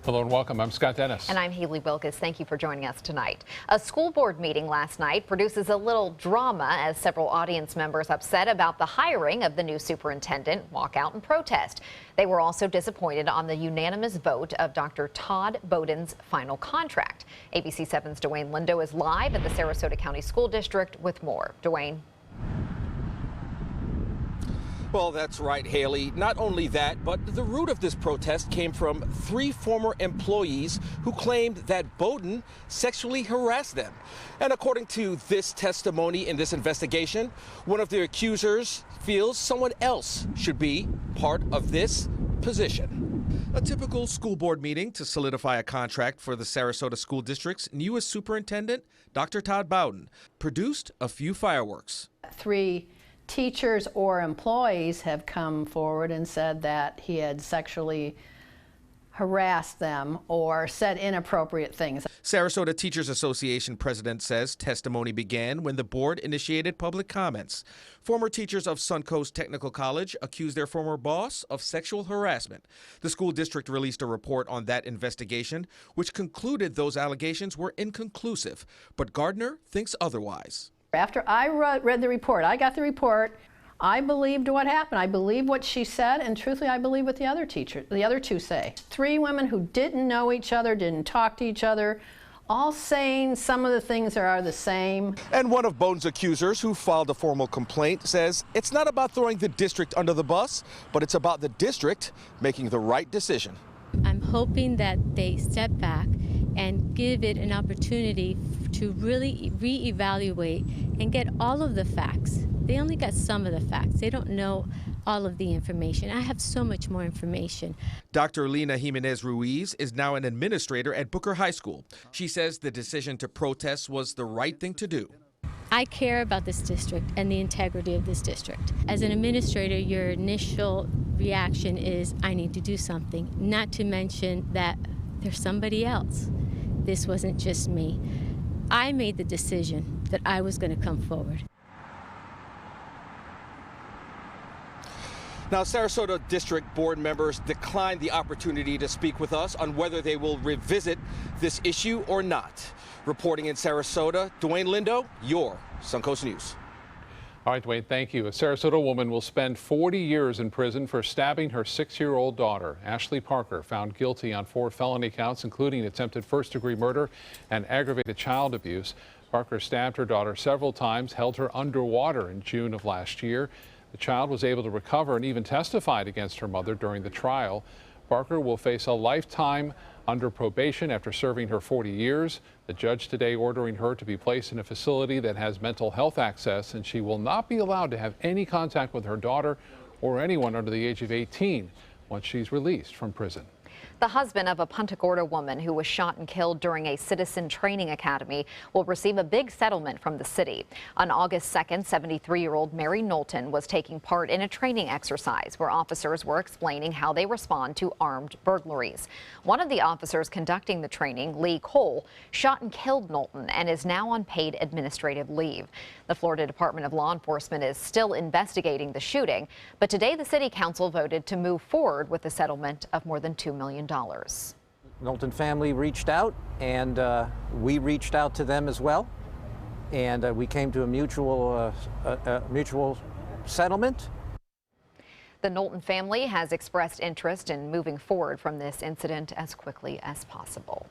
Hello and welcome. I'm Scott Dennis. And I'm Haley Wilkes. Thank you for joining us tonight. A school board meeting last night produces a little drama as several audience members upset about the hiring of the new superintendent walk out and protest. They were also disappointed on the unanimous vote of Dr. Todd Bowden's final contract. ABC 7's Dwayne Lindo is live at the Sarasota County School District with more. Dwayne. Well, that's right, Haley. Not only that, but the root of this protest came from 3 former employees who claimed that Bowden sexually harassed them. And according to this testimony in this investigation, one of the accusers feels someone else should be part of this position. A typical school board meeting to solidify a contract for the Sarasota School District's newest superintendent, Dr. Todd Bowden, produced a few fireworks. 3 teachers or employees have come forward and said that he had sexually harassed them or said inappropriate things. Sarasota Teachers Association president says testimony began when the board initiated public comments. Former teachers of Suncoast Technical College accused their former boss of sexual harassment. The school district released a report on that investigation, which concluded those allegations were inconclusive, but Gardner thinks otherwise. After I read the report, I got the report, I believed what happened. I believe what she said, and truthfully, I believe what the other 2 say. 3 women who didn't know each other, didn't talk to each other, all saying some of the things that are the same. And one of Bowden's accusers who filed a formal complaint says it's not about throwing the district under the bus, but it's about the district making the right decision. I'm hoping that they step back and give it an opportunity to really reevaluate and get all of the facts. They only got some of the facts. They don't know all of the information. I have so much more information. Dr. Lina Jimenez Ruiz is now an administrator at Booker High School. She says the decision to protest was the right thing to do. I care about this district and the integrity of this district. As an administrator, your initial reaction is, I need to do something, not to mention that there's somebody else. This wasn't just me. I made the decision that I was going to come forward. Now, Sarasota District Board members declined the opportunity to speak with us on whether they will revisit this issue or not. Reporting in Sarasota, Dwayne Lindo, your Suncoast News. All right, Dwayne, thank you. A Sarasota woman will spend 40 years in prison for stabbing her 6-year-old daughter. Ashley Parker found guilty on 4 felony counts, including attempted first-degree murder and aggravated child abuse. Parker stabbed her daughter several times, held her underwater in June of last year. The child was able to recover and even testified against her mother during the trial. Parker will face a lifetime under probation after serving her 40 years. The judge today ordering her to be placed in a facility that has mental health access, and she will not be allowed to have any contact with her daughter or anyone under the age of 18 once she's released from prison. The husband of a Punta Gorda woman who was shot and killed during a citizen training academy will receive a big settlement from the city. On August 2nd, 73-year-old Mary Knowlton was taking part in a training exercise where officers were explaining how they respond to armed burglaries. One of the officers conducting the training, Lee Cole, shot and killed Knowlton and is now on paid administrative leave. The Florida Department of Law Enforcement is still investigating the shooting, but today the City Council voted to move forward with a settlement of more than $2 million. Knowlton family reached out, and we reached out to them as well, and we came to a mutual settlement. The Knowlton family has expressed interest in moving forward from this incident as quickly as possible.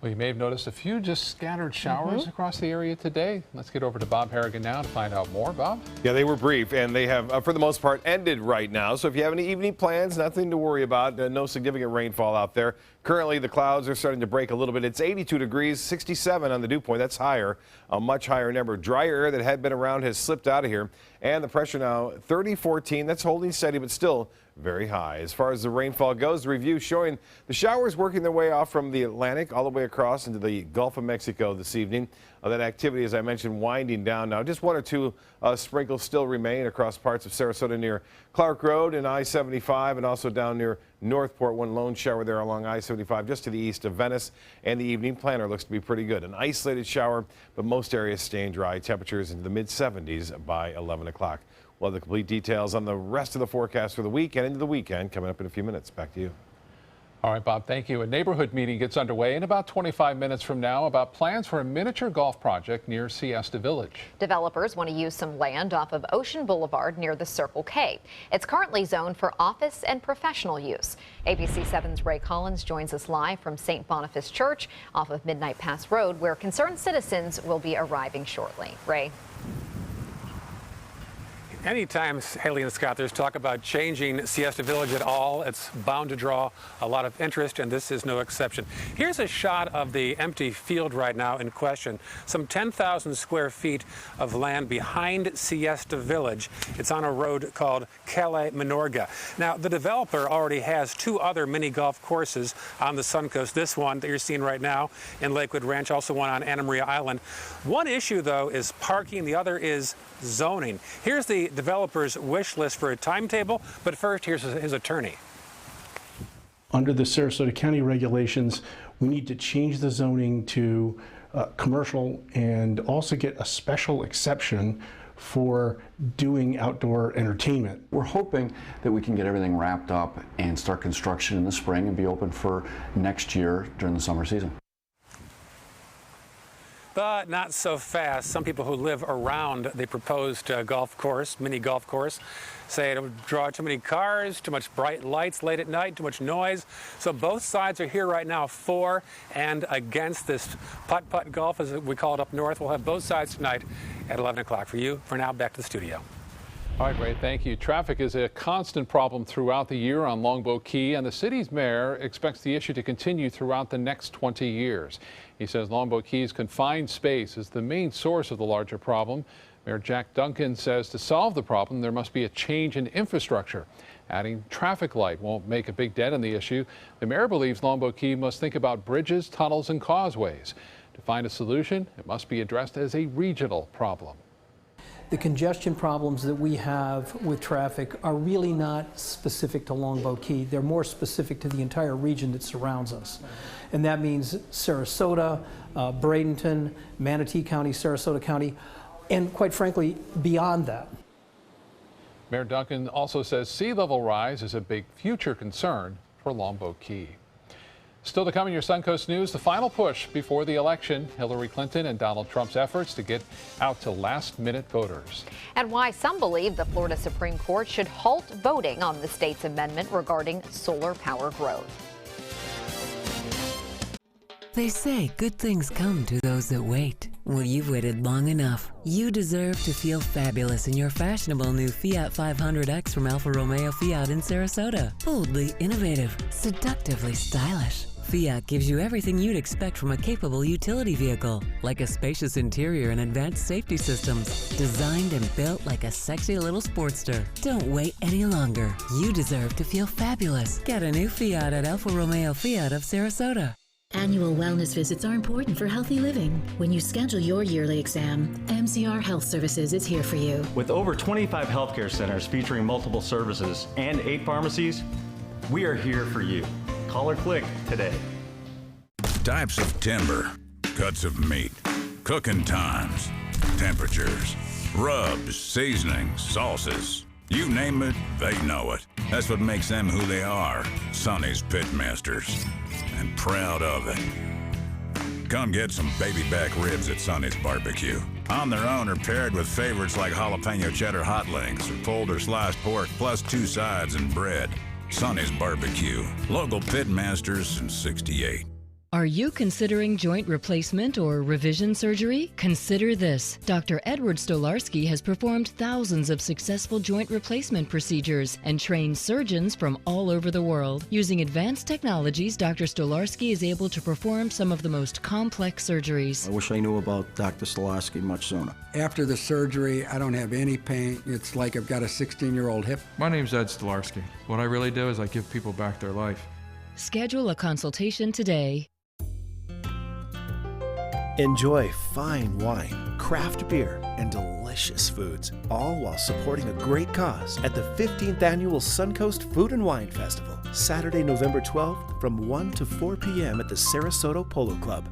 Well, you may have noticed a few just scattered showers across the area today. Let's get over to Bob Harrigan now to find out more. Bob? Yeah, they were brief, and they have, for the most part, ended right now. So if you have any evening plans, nothing to worry about. No significant rainfall out there. Currently, the clouds are starting to break a little bit. It's 82 degrees, 67 on the dew point. That's higher, a much higher number. Drier air that had been around has slipped out of here. And the pressure now, 30-14. That's holding steady, but still very high. As far as the rainfall goes, the review showing the showers working their way off from the Atlantic all the way across into the Gulf of Mexico this evening. That activity, as I mentioned, winding down now. Just 1 or 2 sprinkles still remain across parts of Sarasota near Clark Road and I-75, and also down near Northport. 1 lone shower there along I-75 just to the east of Venice. And the evening planner looks to be pretty good. An isolated shower, but most areas staying dry. Temperatures into the mid-70s by 11 o'clock. We'll have the complete details on the rest of the forecast for the week and into the weekend coming up in a few minutes. Back to you. All right, Bob, thank you. A neighborhood meeting gets underway in about 25 minutes from now about plans for a miniature golf project near Siesta Village. Developers want to use some land off of Ocean Boulevard near the Circle K. It's currently zoned for office and professional use. ABC 7's Ray Collins joins us live from St. Boniface Church off of Midnight Pass Road, where concerned citizens will be arriving shortly. Ray. Anytime, Haley and Scott, there's talk about changing Siesta Village at all, it's bound to draw a lot of interest, and this is no exception. Here's a shot of the empty field right now in question. Some 10,000 square feet of land behind Siesta Village. It's on a road called Calle Menorca. Now, the developer already has 2 other mini golf courses on the Suncoast. This one that you're seeing right now in Lakewood Ranch, also one on Anna Maria Island. One issue, though, is parking. The other is zoning. Here's the developer's wish list for a timetable, but first, here's his attorney. Under the Sarasota County regulations, we need to change the zoning to commercial and also get a special exception for doing outdoor entertainment. We're hoping that we can get everything wrapped up and start construction in the spring and be open for next year during the summer season. But not so fast. Some people who live around the proposed golf course, mini golf course, say it would draw too many cars, too much bright lights late at night, too much noise. So both sides are here right now for and against this putt-putt golf, as we call it up north. We'll have both sides tonight at 11 o'clock. For you, for now, back to the studio. All right, Ray, thank you. Traffic is a constant problem throughout the year on Longboat Key, and the city's mayor expects the issue to continue throughout the next 20 years. He says Longboat Key's confined space is the main source of the larger problem. Mayor Jack Duncan says to solve the problem, there must be a change in infrastructure. Adding traffic light won't make a big dent in the issue. The mayor believes Longboat Key must think about bridges, tunnels, and causeways. To find a solution, it must be addressed as a regional problem. The congestion problems that we have with traffic are really not specific to Longboat Key. They're more specific to the entire region that surrounds us. And that means Sarasota, Bradenton, Manatee County, Sarasota County, and quite frankly, beyond that. Mayor Duncan also says sea level rise is a big future concern for Longboat Key. Still to come in your Suncoast News, the final push before the election, Hillary Clinton and Donald Trump's efforts to get out to last-minute voters. And why some believe the Florida Supreme Court should halt voting on the state's amendment regarding solar power growth. They say good things come to those that wait. Well, you've waited long enough. You deserve to feel fabulous in your fashionable new Fiat 500X from Alfa Romeo Fiat in Sarasota. Boldly innovative, seductively stylish. Fiat gives you everything you'd expect from a capable utility vehicle, like a spacious interior and advanced safety systems, designed and built like a sexy little Sportster. Don't wait any longer. You deserve to feel fabulous. Get a new Fiat at Alfa Romeo Fiat of Sarasota. Annual wellness visits are important for healthy living. When you schedule your yearly exam, MCR Health Services is here for you. With over 25 healthcare centers featuring multiple services and 8 pharmacies, we are here for you. Call or click today. Types of timber, cuts of meat, cooking times, temperatures, rubs, seasonings, sauces. You name it, they know it. That's what makes them who they are, Sonny's Pitmasters. And proud of it. Come get some baby back ribs at Sonny's Barbecue. On their own or paired with favorites like jalapeno cheddar hot links or pulled or sliced pork plus 2 sides and bread. Sonny's Barbecue. Local Pitmasters since '68. Are you considering joint replacement or revision surgery? Consider this. Dr. Edward Stolarski has performed thousands of successful joint replacement procedures and trained surgeons from all over the world. Using advanced technologies, Dr. Stolarski is able to perform some of the most complex surgeries. I wish I knew about Dr. Stolarski much sooner. After the surgery, I don't have any pain. It's like I've got a 16-year-old hip. My name's Ed Stolarski. What I really do is I give people back their life. Schedule a consultation today. Enjoy fine wine, craft beer, and delicious foods, all while supporting a great cause at the 15th Annual Suncoast Food and Wine Festival, Saturday, November 12th from 1 to 4 p.m. at the Sarasota Polo Club.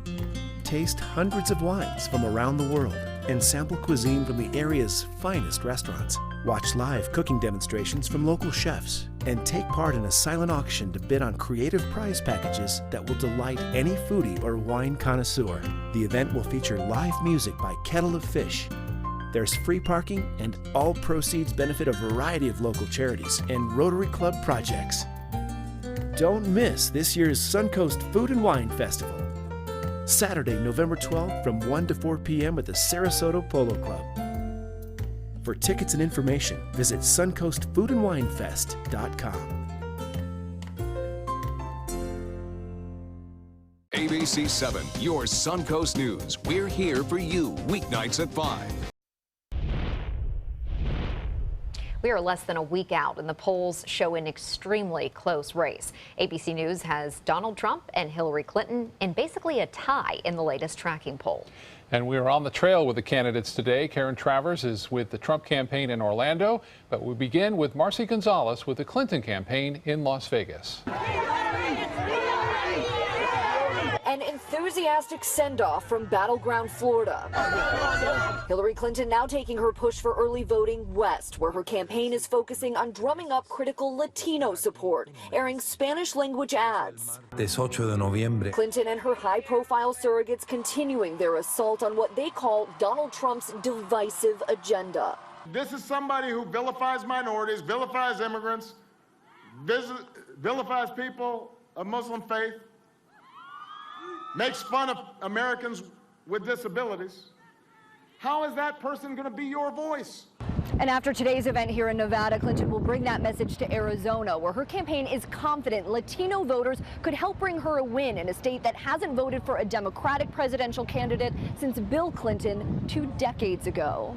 Taste hundreds of wines from around the world and sample cuisine from the area's finest restaurants. Watch live cooking demonstrations from local chefs and take part in a silent auction to bid on creative prize packages that will delight any foodie or wine connoisseur. The event will feature live music by Kettle of Fish. There's free parking, and all proceeds benefit a variety of local charities and Rotary Club projects. Don't miss this year's Suncoast Food and Wine Festival. Saturday, November 12th from 1 to 4 p.m. at the Sarasota Polo Club. For tickets and information, visit suncoastfoodandwinefest.com. ABC 7, your Suncoast News. We're here for you weeknights at 5. We are less than a week out, and the polls show an extremely close race. ABC News has Donald Trump and Hillary Clinton in basically a tie in the latest tracking poll. And we are on the trail with the candidates today. Karen Travers is with the Trump campaign in Orlando, but we begin with Marcy Gonzalez with the Clinton campaign in Las Vegas. An enthusiastic send-off from battleground Florida. Hillary Clinton now taking her push for early voting west, where her campaign is focusing on drumming up critical Latino support, airing Spanish-language ads. 8 de noviembre. Clinton and her high-profile surrogates continuing their assault on what they call Donald Trump's divisive agenda. This is somebody who vilifies minorities, vilifies immigrants, vilifies people of Muslim faith, makes fun of Americans with disabilities. How is that person going to be your voice? And after today's event here in Nevada, Clinton will bring that message to Arizona, where her campaign is confident Latino voters could help bring her a win in a state that hasn't voted for a Democratic presidential candidate since Bill Clinton 2 decades ago.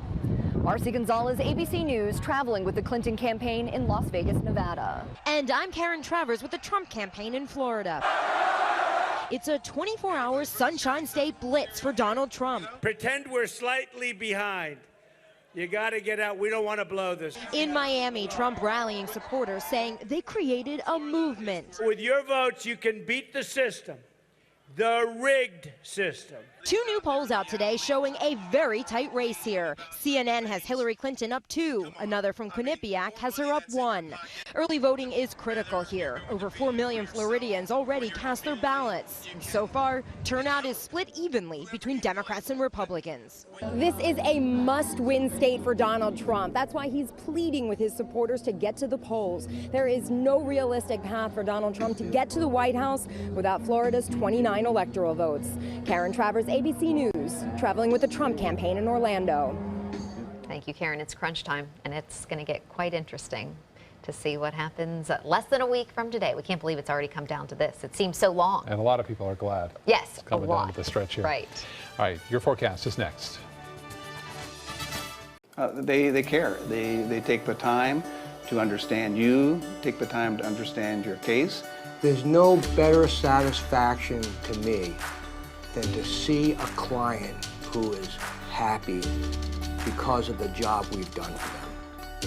Marcy Gonzalez, ABC News, traveling with the Clinton campaign in Las Vegas, Nevada. And I'm Karen Travers with the Trump campaign in Florida. It's a 24-hour Sunshine State blitz for Donald Trump. Pretend we're slightly behind. You got to get out. We don't want to blow this. In Miami, Trump rallying supporters saying they created a movement. With your votes, you can beat the system, the rigged system. 2 new polls out today showing a very tight race here. CNN has Hillary Clinton up 2. Another from Quinnipiac has her up 1. Early voting is critical here. Over 4 million Floridians already cast their ballots. And so far, turnout is split evenly between Democrats and Republicans. This is a must-win state for Donald Trump. That's why he's pleading with his supporters to get to the polls. There is no realistic path for Donald Trump to get to the White House without Florida's 29 electoral votes. Karen Travers, ABC News, traveling with the Trump campaign in Orlando. Thank you, Karen. It's crunch time, and it's going to get quite interesting to see what happens less than a week from today. We can't believe it's already come down to this. It seems so long. And a lot of people are glad. Yes, it's coming down to the stretch here. Right. All right, your forecast is next. They care. They take the time to understand you, take the time to understand your case. There's no better satisfaction to me than to see a client who is happy because of the job we've done for them.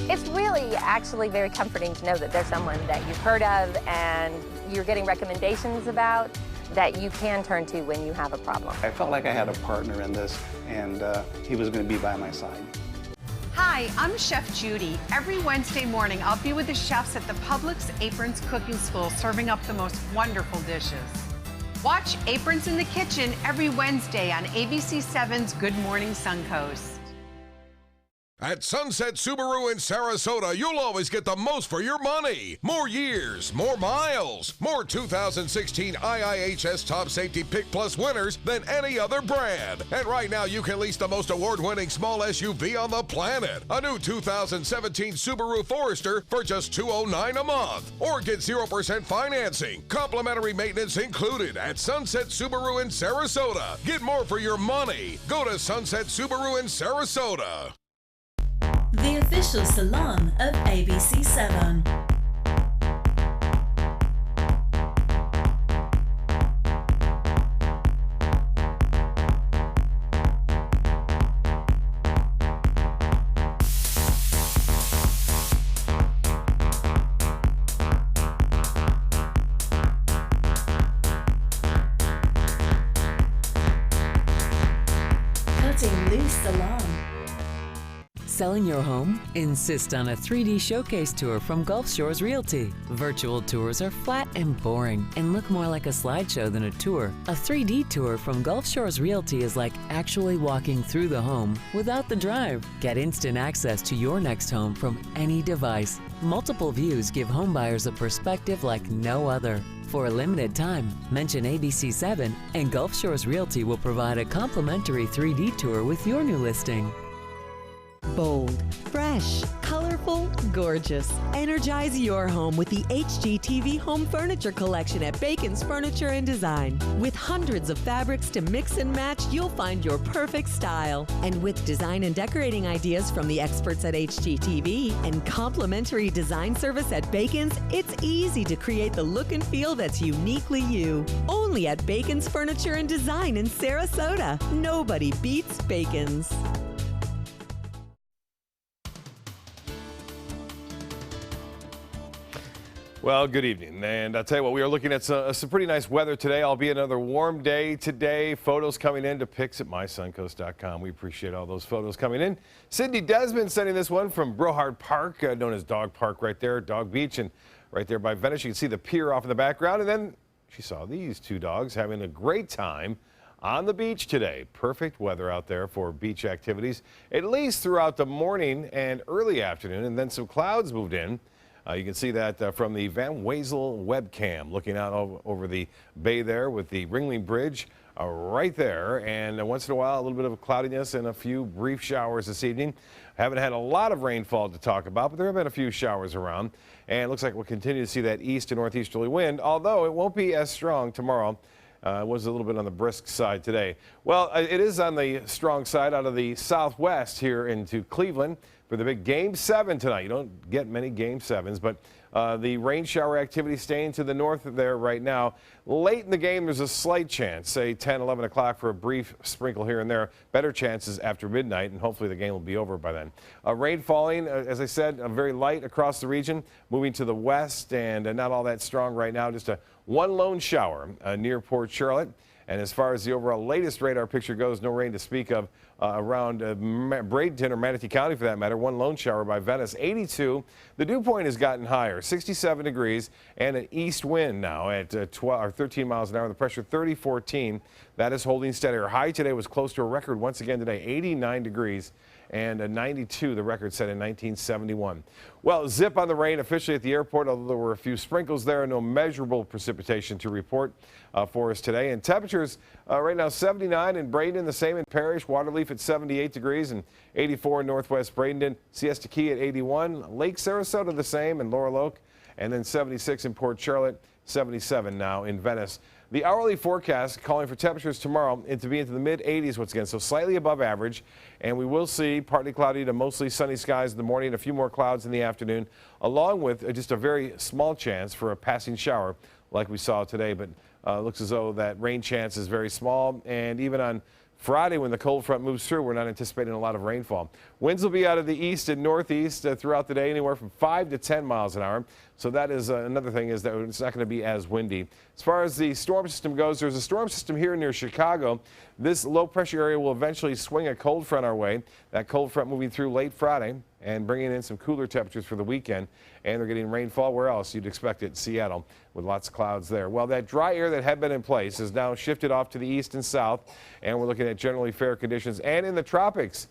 It's really actually very comforting to know that there's someone that you've heard of and you're getting recommendations about that you can turn to when you have a problem. I felt like I had a partner in this, and he was going to be by my side. Hi, I'm Chef Judy. Every Wednesday morning, I'll be with the chefs at the Publix Aprons Cooking School serving up the most wonderful dishes. Watch Aprons in the Kitchen every Wednesday on ABC7's Good Morning Suncoast. At Sunset Subaru in Sarasota, you'll always get the most for your money. More years, more miles, more 2016 IIHS Top Safety Pick Plus winners than any other brand. And right now, you can lease the most award-winning small SUV on the planet. A new 2017 Subaru Forester for just $209 a month. Or get 0% financing. Complimentary maintenance included at Sunset Subaru in Sarasota. Get more for your money. Go to Sunset Subaru in Sarasota. The official salon of ABC7. Cutting Loose Salon. Selling your home? Insist on a 3D showcase tour from Gulf Shores Realty. Virtual tours are flat and boring and look more like a slideshow than a tour. A 3D tour from Gulf Shores Realty is like actually walking through the home without the drive. Get instant access to your next home from any device. Multiple views give homebuyers a perspective like no other. For a limited time, mention ABC7 and Gulf Shores Realty will provide a complimentary 3D tour with your new listing. Bold, fresh, colorful, gorgeous. Energize your home with the HGTV Home Furniture Collection at Bacon's Furniture and Design. With hundreds of fabrics to mix and match, you'll find your perfect style. And with design and decorating ideas from the experts at HGTV and complimentary design service at Bacon's, it's easy to create the look and feel that's uniquely you. Only at Bacon's Furniture and Design in Sarasota. Nobody beats Bacon's. Well, good evening. And I'll tell you what, we are looking at some pretty nice weather today, albeit another warm day today. Photos coming in to pics at mysuncoast.com. We appreciate all those photos coming in. Sydney Desmond sending this one from Brohard Park, known as Dog Park right there, Dog Beach, and right there by Venice. You can see the pier off in the background. And then she saw these two dogs having a great time on the beach today. Perfect weather out there for beach activities, at least throughout the morning and early afternoon. And then some clouds moved in. You can see that from the Van Wezel webcam, looking out over the bay there with the Ringling Bridge right there. And once in a while, a little bit of cloudiness and a few brief showers this evening. Haven't had a lot of rainfall to talk about, but there have been a few showers around. And it looks like we'll continue to see that east to northeasterly wind, although it won't be as strong tomorrow. It was a little bit on the brisk side today. Well, it is on the strong side out of the southwest here into Cleveland for the big Game 7 tonight. You don't get many Game 7s, but the rain shower activity staying to the north there right now. Late in the game, there's a slight chance, say 10, 11 o'clock for a brief sprinkle here and there. Better chances after midnight, and hopefully the game will be over by then. Rain falling, as I said, very light across the region, moving to the west and not all that strong right now. Just one lone shower near Port Charlotte. And as far as the overall latest radar picture goes, no rain to speak of around Bradenton or Manatee County for that matter. One lone shower by Venice, 82. The dew point has gotten higher, 67 degrees, and an east wind now at 13 miles an hour. The pressure 30-14. That is holding steady. Our high today was close to a record once again today, 89 degrees. And 92, the record set in 1971. Well, zip on the rain officially at the airport, although there were a few sprinkles there. No measurable precipitation to report for us today. And temperatures right now 79 in Bradenton, the same in Parrish. Waterleaf at 78 degrees and 84 in Northwest Bradenton. Siesta Key at 81. Lake Sarasota the same in Laurel Oak. And then 76 in Port Charlotte, 77 now in Venice. The hourly forecast calling for temperatures tomorrow to be into the mid-80s once again, so slightly above average. And we will see partly cloudy to mostly sunny skies in the morning, a few more clouds in the afternoon, along with just a very small chance for a passing shower like we saw today. But looks as though that rain chance is very small. And even on Friday, when the cold front moves through, we're not anticipating a lot of rainfall. Winds will be out of the east and northeast throughout the day, anywhere from 5 to 10 miles an hour. So that is another thing, is that it's not going to be as windy. As far as the storm system goes, there's a storm system here near Chicago. This low pressure area will eventually swing a cold front our way. That cold front moving through late Friday and bringing in some cooler temperatures for the weekend. And they're getting rainfall where else you'd expect it, Seattle, with lots of clouds there. Well, that dry air that had been in place is now shifted off to the east and south, and we're looking at generally fair conditions. And in the tropics,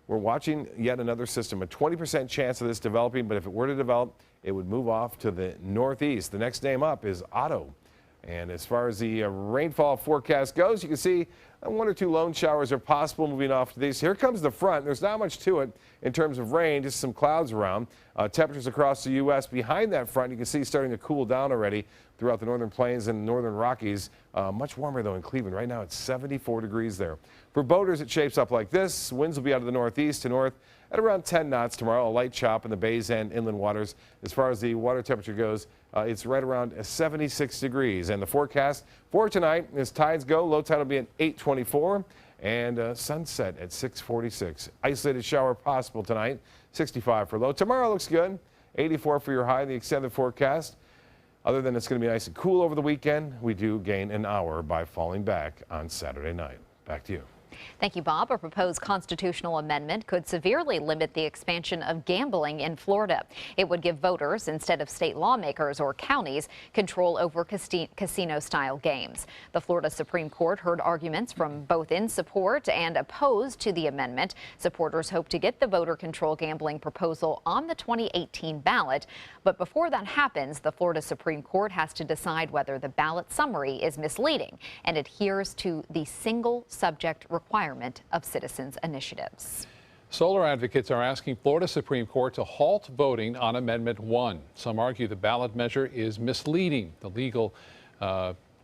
we're watching yet another system, a 20% chance of this developing, but if it were to develop, it would move off to the northeast. The next name up is Otto. And as far as the rainfall forecast goes, you can see one or two lone showers are possible moving off to these. Here comes the front. There's not much to it in terms of rain, just some clouds around. Temperatures across the U.S. behind that front, you can see starting to cool down already throughout the northern plains and northern Rockies. Much warmer, though, in Cleveland. Right now it's 74 degrees there. For boaters, it shapes up like this. Winds will be out of the northeast to north at around 10 knots tomorrow. A light chop in the bays and inland waters. As far as the water temperature goes, it's right around 76 degrees. And the forecast for tonight, as tides go, low tide will be at 8:24 and sunset at 6:46. Isolated shower possible tonight, 65 for low. Tomorrow looks good, 84 for your high, the extended forecast. Other than it's going to be nice and cool over the weekend, we do gain an hour by falling back on Saturday night. Back to you. Thank you, Bob. A proposed constitutional amendment could severely limit the expansion of gambling in Florida. It would give voters, instead of state lawmakers or counties, control over casino-style games. The Florida Supreme Court heard arguments from both in support and opposed to the amendment. Supporters hope to get the voter control gambling proposal on the 2018 ballot. But before that happens, the Florida Supreme Court has to decide whether the ballot summary is misleading and adheres to the single subject requirement of citizens' initiatives. Solar advocates are asking Florida Supreme Court to halt voting on Amendment 1. Some argue the ballot measure is misleading. The legal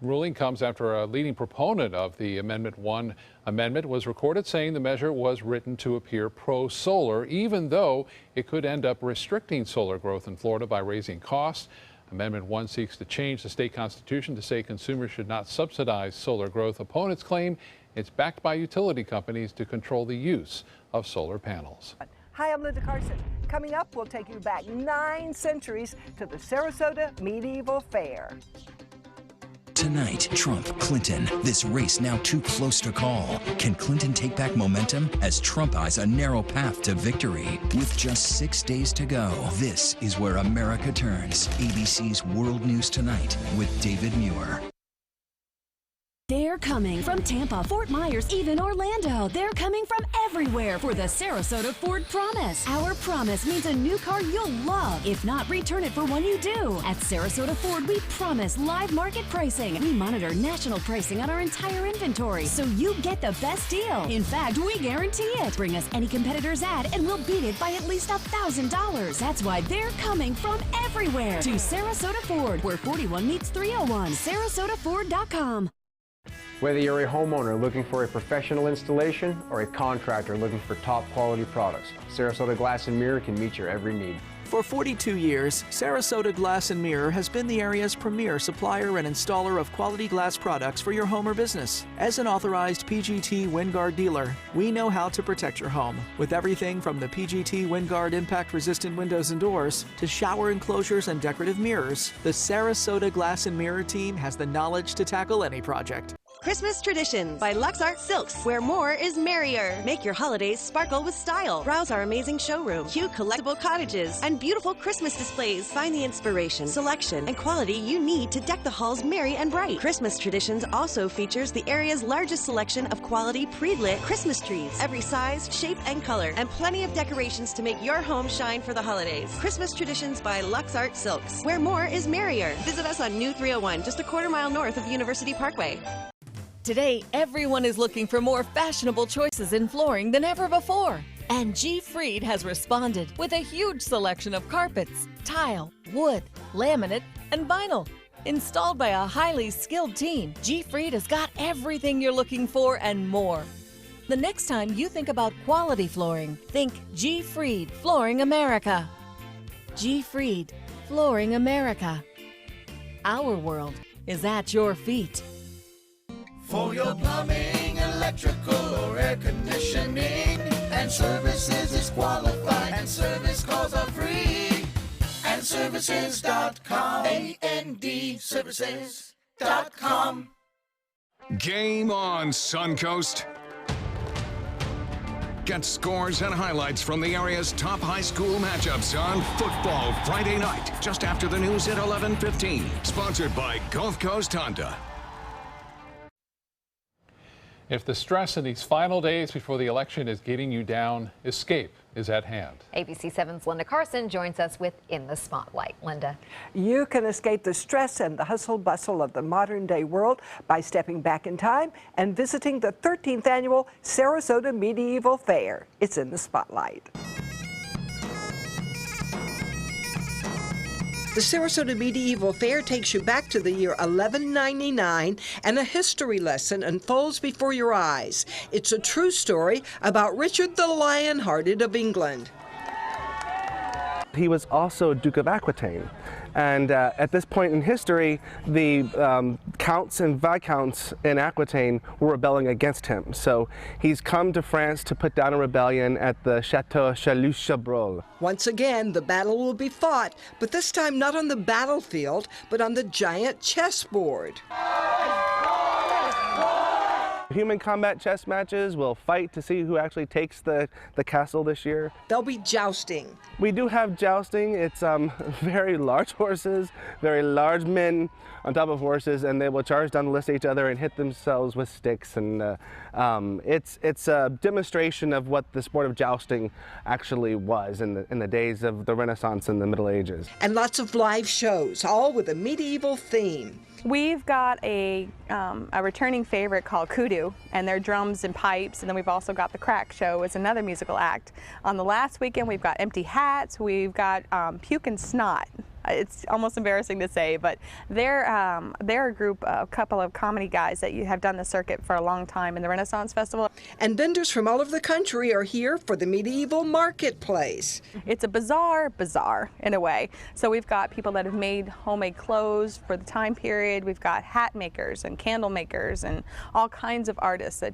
ruling comes after a leading proponent of the Amendment 1 amendment was recorded saying the measure was written to appear pro-solar, even though it could end up restricting solar growth in Florida by raising costs. Amendment 1 seeks to change the state constitution to say consumers should not subsidize solar growth. Opponents claim it's backed by utility companies to control the use of solar panels. Hi, I'm Linda Carson. Coming up, we'll take you back 9 centuries to the Sarasota Medieval Fair. Tonight, Trump, Clinton, this race now too close to call. Can Clinton take back momentum as Trump eyes a narrow path to victory? With just 6 days to go, this is where America turns. ABC's World News Tonight with David Muir. They're coming from Tampa, Fort Myers, even Orlando. They're coming from everywhere for the Sarasota Ford Promise. Our promise means a new car you'll love. If not, return it for one you do. At Sarasota Ford, we promise live market pricing. We monitor national pricing on our entire inventory, so you get the best deal. In fact, we guarantee it. Bring us any competitor's ad, and we'll beat it by at least $1,000. That's why they're coming from everywhere to Sarasota Ford, where 41 meets 301. SarasotaFord.com. Whether you're a homeowner looking for a professional installation or a contractor looking for top quality products, Sarasota Glass and Mirror can meet your every need. For 42 years, Sarasota Glass and Mirror has been the area's premier supplier and installer of quality glass products for your home or business. As an authorized PGT WinGuard dealer, we know how to protect your home with everything from the PGT WinGuard impact-resistant windows and doors to shower enclosures and decorative mirrors. The Sarasota Glass and Mirror team has the knowledge to tackle any project. Christmas Traditions by Lux Art Silks, where more is merrier. Make your holidays sparkle with style. Browse our amazing showroom, cute collectible cottages, and beautiful Christmas displays. Find the inspiration, selection, and quality you need to deck the halls merry and bright. Christmas Traditions also features the area's largest selection of quality pre-lit Christmas trees, every size, shape, and color, and plenty of decorations to make your home shine for the holidays. Christmas Traditions by Lux Art Silks, where more is merrier. Visit us on New 301, just a quarter-mile north of University Parkway. Today, everyone is looking for more fashionable choices in flooring than ever before. And G. Fried has responded with a huge selection of carpets, tile, wood, laminate, and vinyl. Installed by a highly skilled team, G. Fried has got everything you're looking for and more. The next time you think about quality flooring, think G. Fried Flooring America. G. Fried Flooring America. Our world is at your feet. For your plumbing, electrical, or air conditioning, and services is qualified, and service calls are free. And services.com, A-N-D, services.com. Game on, Suncoast. Get scores and highlights from the area's top high school matchups on Football Friday night, just after the news at 11:15. Sponsored by Gulf Coast Honda. If the stress in these final days before the election is getting you down, escape is at hand. ABC 7's Linda Carson joins us with In the Spotlight. Linda. You can escape the stress and the hustle bustle of the modern day world by stepping back in time and visiting the 13th annual Sarasota Medieval Fair. It's In the Spotlight. The Sarasota Medieval Fair takes you back to the year 1199, and a history lesson unfolds before your eyes. It's a true story about Richard the Lion-Hearted of England. He was also Duke of Aquitaine. And at this point in history, the counts and viscounts in Aquitaine were rebelling against him. So he's come to France to put down a rebellion at the Chateau Chalus-Chabrol. Once again, the battle will be fought, but this time not on the battlefield, but on the giant chessboard. Human combat chess matches will fight to see who actually takes the castle this year. There'll be jousting. We do have jousting. It's very large horses, very large men on top of horses, and they will charge down the list at each other and hit themselves with sticks. And it's a demonstration of what the sport of jousting actually was in the days of the Renaissance and the Middle Ages. And lots of live shows, all with a medieval theme. We've got a returning favorite called Kudu, and they're drums and pipes, and then we've also got the Crack Show as another musical act. On the last weekend, we've got Empty Hats, we've got Puke and Snot. It's almost embarrassing to say, but they're a group, a couple of comedy guys that have done the circuit for a long time in the Renaissance Festival. And vendors from all over the country are here for the medieval marketplace. It's a bazaar in a way. So we've got people that have made homemade clothes for the time period. We've got hat makers and candle makers and all kinds of artists that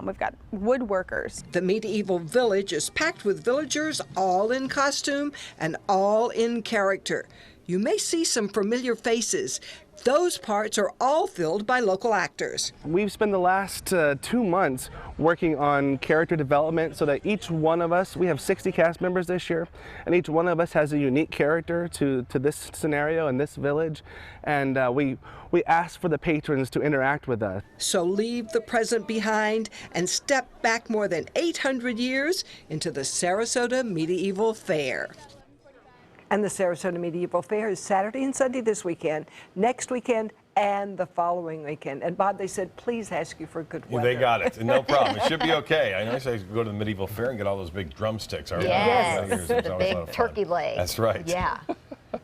we've got woodworkers. The medieval village is packed with villagers, all in costume and all in character. You may see some familiar faces. Those parts are all filled by local actors. We've spent the last 2 months working on character development so that each one of us, we have 60 cast members this year, and each one of us has a unique character to this scenario and this village. And we ask for the patrons to interact with us. So leave the present behind and step back more than 800 years into the Sarasota Medieval Fair. And the Sarasota Medieval Fair is Saturday and Sunday this weekend, next weekend, and the following weekend. And Bob, they said, please ask you for good weather. They got it. No problem. It should be okay. I know I should go to the Medieval Fair and get all those big drumsticks. Yes. Big turkey leg. That's right. Yeah.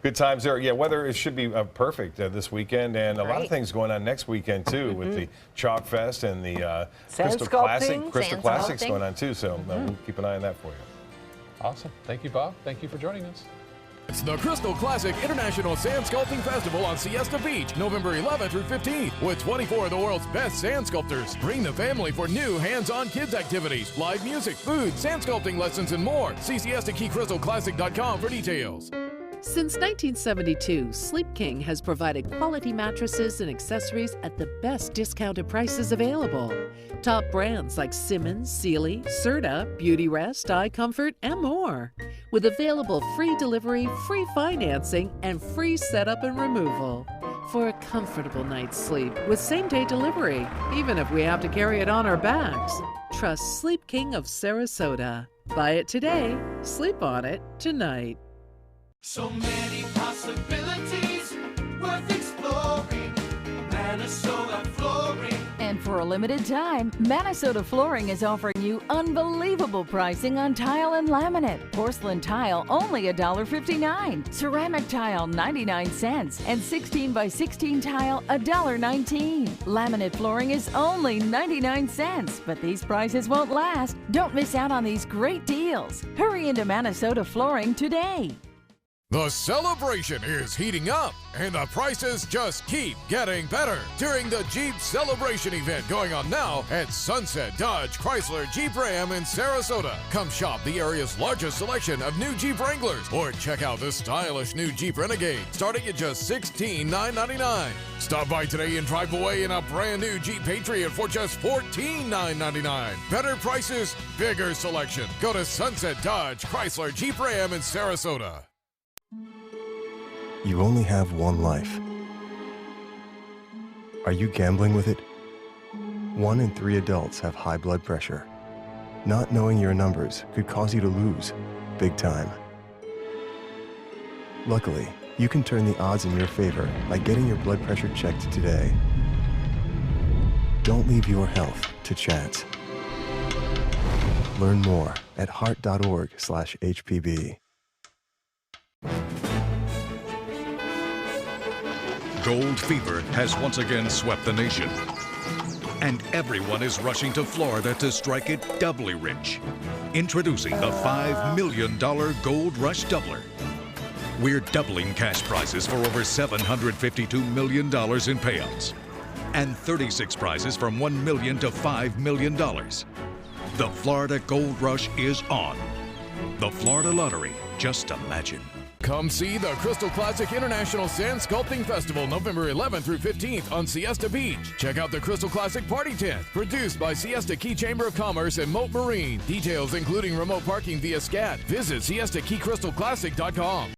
Good times there. Yeah, weather should be perfect this weekend, and a lot of things going on next weekend too, with the Chalk Fest and the Crystal Classics going on too. So we'll keep an eye on that for you. Awesome. Thank you, Bob. Thank you for joining us. It's the Crystal Classic International Sand Sculpting Festival on Siesta Beach, November 11th through 15th, with 24 of the world's best sand sculptors. Bring the family for new hands-on kids activities, live music, food, sand sculpting lessons, and more. See SiestaKeyCrystalClassic.com for details. Since 1972, Sleep King has provided quality mattresses and accessories at the best discounted prices available. Top brands like Simmons, Sealy, Serta, Beautyrest, iComfort, and more. With available free delivery, free financing, and free setup and removal. For a comfortable night's sleep with same-day delivery, even if we have to carry it on our backs. Trust Sleep King of Sarasota. Buy it today, sleep on it tonight. So many possibilities worth exploring. Minnesota Flooring. And for a limited time, Minnesota Flooring is offering you unbelievable pricing on tile and laminate. Porcelain tile only $1.59. Ceramic tile 99 cents. And 16 by 16 tile $1.19. Laminate flooring is only 99 cents. But these prices won't last. Don't miss out on these great deals. Hurry into Minnesota Flooring today. The celebration is heating up, and the prices just keep getting better during the Jeep Celebration event going on now at Sunset Dodge Chrysler Jeep Ram in Sarasota. Come shop the area's largest selection of new Jeep Wranglers, or check out the stylish new Jeep Renegade starting at just $16,999. Stop by today and drive away in a brand new Jeep Patriot for just $14,999. Better prices, bigger selection. Go to Sunset Dodge Chrysler Jeep Ram in Sarasota. You only have one life. Are you gambling with it? 1 in 3 adults have high blood pressure. Not knowing your numbers could cause you to lose, big time. Luckily, you can turn the odds in your favor by getting your blood pressure checked today. Don't leave your health to chance. Learn more at heart.org/HPB. Gold fever has once again swept the nation. And everyone is rushing to Florida to strike it doubly rich. Introducing the $5 million Gold Rush Doubler. We're doubling cash prizes for over $752 million in payouts. And 36 prizes from $1 million to $5 million. The Florida Gold Rush is on. The Florida Lottery, just imagine. Come see the Crystal Classic International Sand Sculpting Festival November 11th through 15th on Siesta Beach. Check out the Crystal Classic Party Tent, produced by Siesta Key Chamber of Commerce and Moat Marine. Details including remote parking via SCAT. Visit SiestaKeyCrystalClassic.com.